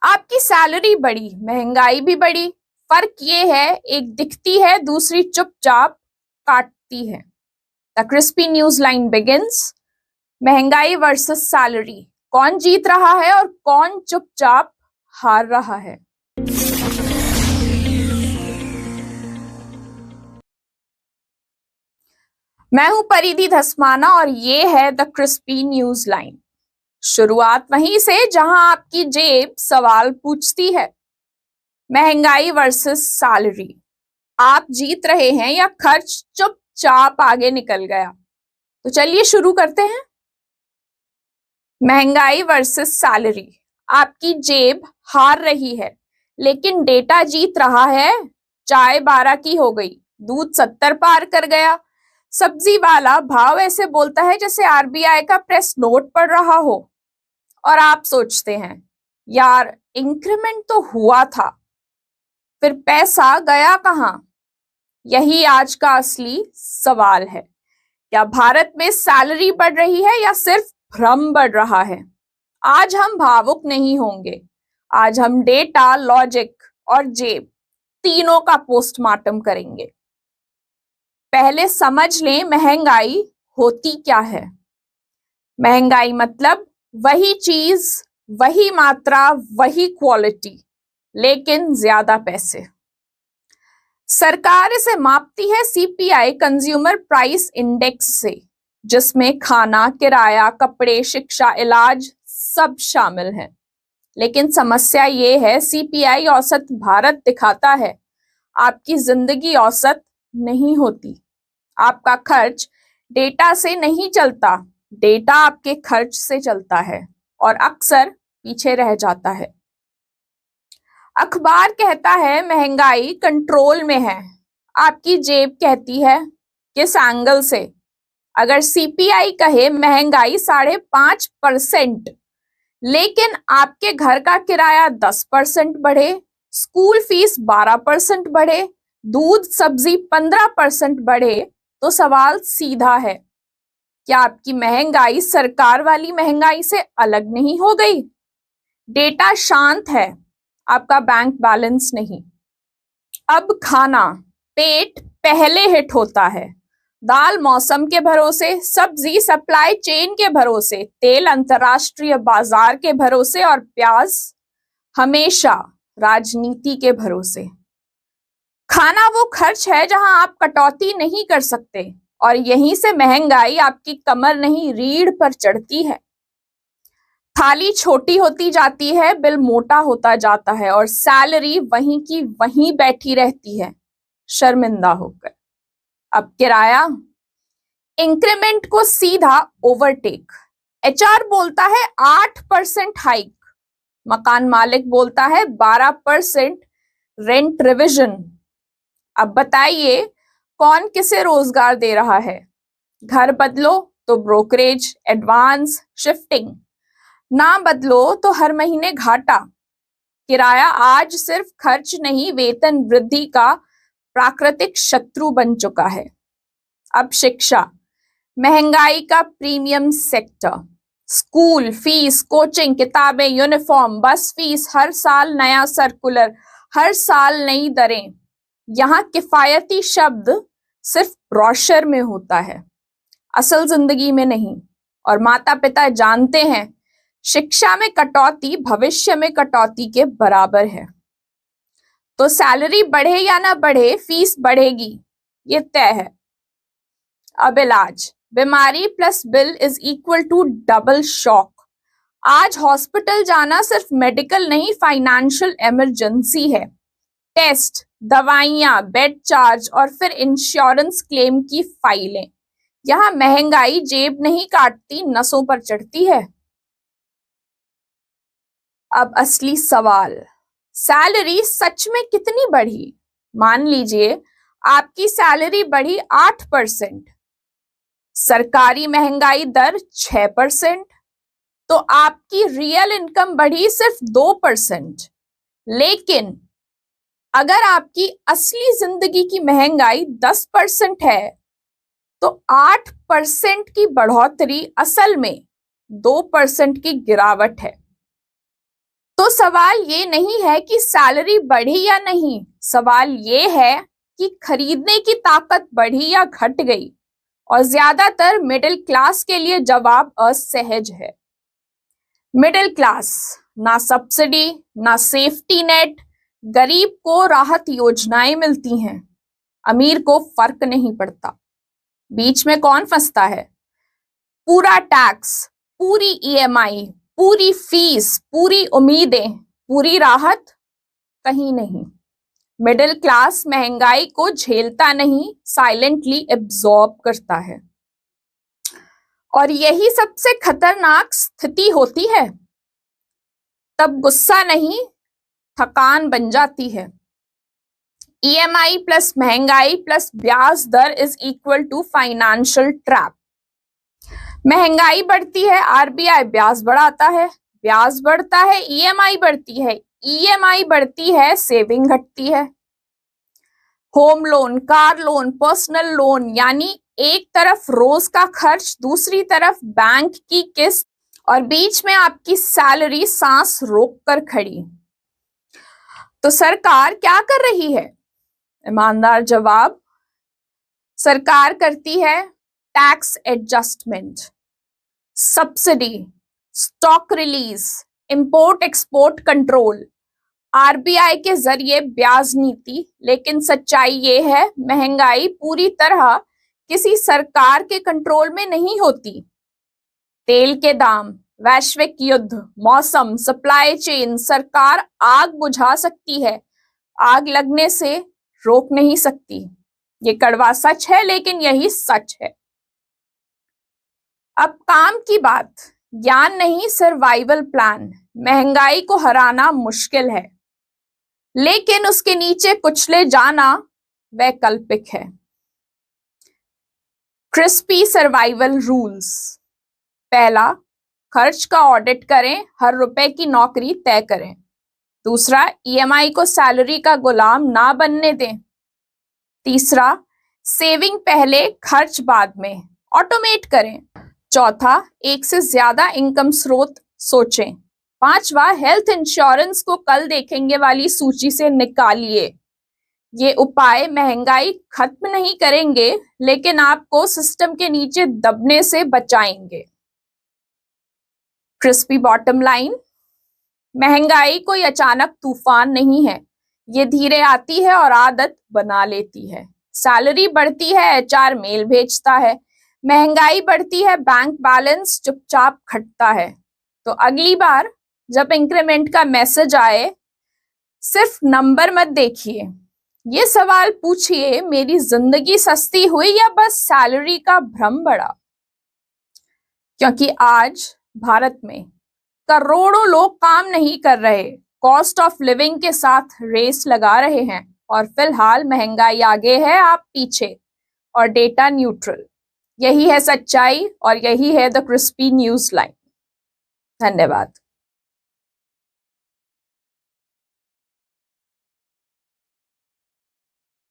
आपकी सैलरी बढ़ी, महंगाई भी बढ़ी। फर्क ये है, एक दिखती है, दूसरी चुपचाप काटती है। The crispy news line begins. महंगाई वर्सेस सैलरी, कौन जीत रहा है और कौन चुपचाप हार रहा है। मैं हूं परिधि धस्माना और ये है द क्रिस्पी न्यूज लाइन। शुरुआत वहीं से जहां आपकी जेब सवाल पूछती है। महंगाई वर्सेस सैलरी, आप जीत रहे हैं या खर्च चुपचाप आगे निकल गया। तो चलिए शुरू करते हैं। महंगाई वर्सेस सैलरी, आपकी जेब हार रही है लेकिन डेटा जीत रहा है। चाय 12 की हो गई, दूध 70 पार कर गया। सब्जी वाला भाव ऐसे बोलता है जैसे आरबीआई का प्रेस नोट पढ़ रहा हो। और आप सोचते हैं, यार इंक्रीमेंट तो हुआ था, फिर पैसा गया कहां। यही आज का असली सवाल है। क्या भारत में सैलरी बढ़ रही है या सिर्फ भ्रम बढ़ रहा है। आज हम भावुक नहीं होंगे। आज हम डेटा, लॉजिक और जेब तीनों का पोस्टमार्टम करेंगे। पहले समझ लें महंगाई होती क्या है। महंगाई मतलब वही चीज, वही मात्रा, वही क्वालिटी, लेकिन ज्यादा पैसे। सरकार इसे मापती है सीपीआई, कंज्यूमर प्राइस इंडेक्स से, जिसमें खाना, किराया, कपड़े, शिक्षा, इलाज सब शामिल हैं। लेकिन समस्या ये है, सीपीआई औसत भारत दिखाता है, आपकी जिंदगी औसत नहीं होती। आपका खर्च डेटा से नहीं चलता, डेटा आपके खर्च से चलता है और अक्सर पीछे रह जाता है। अखबार कहता है महंगाई कंट्रोल में है, आपकी जेब कहती है किस एंगल से। अगर सीपीआई कहे महंगाई 5.5%, लेकिन आपके घर का किराया 10% बढ़े, स्कूल फीस 12% बढ़े, दूध सब्जी 15% बढ़े, तो सवाल सीधा है, क्या आपकी महंगाई सरकार वाली महंगाई से अलग नहीं हो गई। डेटा शांत है, आपका बैंक बैलेंस नहीं। अब खाना, पेट पहले हिट होता है। दाल मौसम के भरोसे, सब्जी सप्लाई चेन के भरोसे, तेल अंतरराष्ट्रीय बाजार के भरोसे और प्याज हमेशा राजनीति के भरोसे। खाना वो खर्च है जहां आप कटौती नहीं कर सकते और यहीं से महंगाई आपकी कमर नहीं, रीढ़ पर चढ़ती है। थाली छोटी होती जाती है, बिल मोटा होता जाता है और सैलरी वहीं की वहीं बैठी रहती है शर्मिंदा होकर। अब किराया, इंक्रीमेंट को सीधा ओवरटेक। एचआर बोलता है 8% हाइक, मकान मालिक बोलता है 12% रेंट रिविजन। अब बताइए कौन किसे रोजगार दे रहा है। घर बदलो तो ब्रोकरेज, एडवांस, शिफ्टिंग। ना बदलो तो हर महीने घाटा। किराया आज सिर्फ खर्च नहीं, वेतन वृद्धि का प्राकृतिक शत्रु बन चुका है। अब शिक्षा, महंगाई का premium sector. School fees, coaching, किताबें, यूनिफॉर्म, बस फीस, हर साल नया सर्कुलर, हर साल नई दरें। यहाँ किफायती शब्द सिर्फ ब्रोशर में होता है, असल जिंदगी में नहीं। और माता पिता जानते हैं शिक्षा में कटौती भविष्य में कटौती के बराबर है। तो सैलरी बढ़े या ना बढ़े, फीस बढ़ेगी, ये तय है। अब इलाज, बीमारी plus bill is equal to double shock. आज हॉस्पिटल जाना सिर्फ मेडिकल नहीं, फाइनेंशियल इमरजेंसी है। टेस्ट, दवाइयां, बेड चार्ज और फिर इंश्योरेंस क्लेम की फाइलें। यहां महंगाई जेब नहीं काटती, नसों पर चढ़ती है। अब असली सवाल, सैलरी सच में कितनी बढ़ी। मान लीजिए आपकी सैलरी बढ़ी 8%, सरकारी महंगाई दर 6%, तो आपकी रियल इनकम बढ़ी सिर्फ 2%। लेकिन अगर आपकी असली जिंदगी की महंगाई 10% है, तो 8% की बढ़ोतरी असल में 2% की गिरावट है। तो तो सवाल ये नहीं है कि सैलरी बढ़ी या नहीं, सवाल ये है कि खरीदने की ताकत बढ़ी या घट गई। और ज्यादातर मिडिल क्लास के लिए जवाब असहज है। मिडिल क्लास, ना सब्सिडी ना सेफ्टी नेट, गरीब को राहत योजनाएं मिलती हैं, अमीर को फर्क नहीं पड़ता। बीच में कौन फंसता है? पूरा टैक्स, पूरी ईएमआई, पूरी फीस, पूरी उम्मीदें, पूरी राहत कहीं नहीं। मिडिल क्लास महंगाई को झेलता नहीं, साइलेंटली एब्जॉर्ब करता है। और यही सबसे खतरनाक स्थिति होती है। तब गुस्सा नहीं, थकान बन जाती है। ईएमआई प्लस महंगाई प्लस ब्याज दर is equal to financial trap. महंगाई बढ़ती है, आरबीआई ब्याज बढ़ाता है, ब्याज बढ़ता है, ईएमआई बढ़ती है, ईएमआई बढ़ती है, सेविंग घटती है। Home loan, car loan, personal loan, यानी एक तरफ रोज का खर्च, दूसरी तरफ बैंक की किस्त, और बीच में आपकी सैलरी सांस रोक कर खड़ी। तो सरकार क्या कर रही है? ईमानदार जवाब, सरकार करती है tax adjustment, subsidy, stock release, import export control, RBI के जरिए ब्याज नीति। लेकिन सच्चाई ये है, महंगाई पूरी तरह किसी सरकार के कंट्रोल में नहीं होती। तेल के दाम, वैश्विक युद्ध, मौसम, सप्लाई चेन, सरकार आग बुझा सकती है, आग लगने से रोक नहीं सकती। ये कड़वा सच है, लेकिन यही सच है। अब काम की बात, ज्ञान नहीं, सर्वाइवल प्लान। महंगाई को हराना मुश्किल है, लेकिन उसके नीचे कुचले जाना वैकल्पिक है। Crispy survival rules. पहला, खर्च का ऑडिट करें, हर रुपए की नौकरी तय करें। दूसरा, ईएमआई को सैलरी का गुलाम ना बनने दें। तीसरा, सेविंग पहले खर्च बाद में, ऑटोमेट करें। चौथा, एक से ज्यादा इनकम स्रोत सोचें। पांचवा, हेल्थ इंश्योरेंस को कल देखेंगे वाली सूची से निकालिए। ये उपाय महंगाई खत्म नहीं करेंगे, लेकिन आपको सिस्टम के नीचे दबने से बचाएंगे। क्रिस्पी बॉटम लाइन, महंगाई कोई अचानक तूफान नहीं है, ये धीरे आती है और आदत बना लेती है। सैलरी बढ़ती है, एचआर मेल भेजता है, महंगाई बढ़ती है, बैंक बैलेंस चुपचाप घटता है। तो अगली बार जब इंक्रीमेंट का मैसेज आए, सिर्फ नंबर मत देखिए, ये सवाल पूछिए, मेरी जिंदगी सस्ती हुई या बस सैलरी का भ्रम बढ़ा? क्योंकि आज भारत में करोड़ों लोग काम नहीं कर रहे, कॉस्ट ऑफ लिविंग के साथ रेस लगा रहे हैं, और फिलहाल महंगाई आगे है, आप पीछे, और डेटा न्यूट्रल। यही है सच्चाई और यही है द क्रिस्पी न्यूज लाइन। धन्यवाद।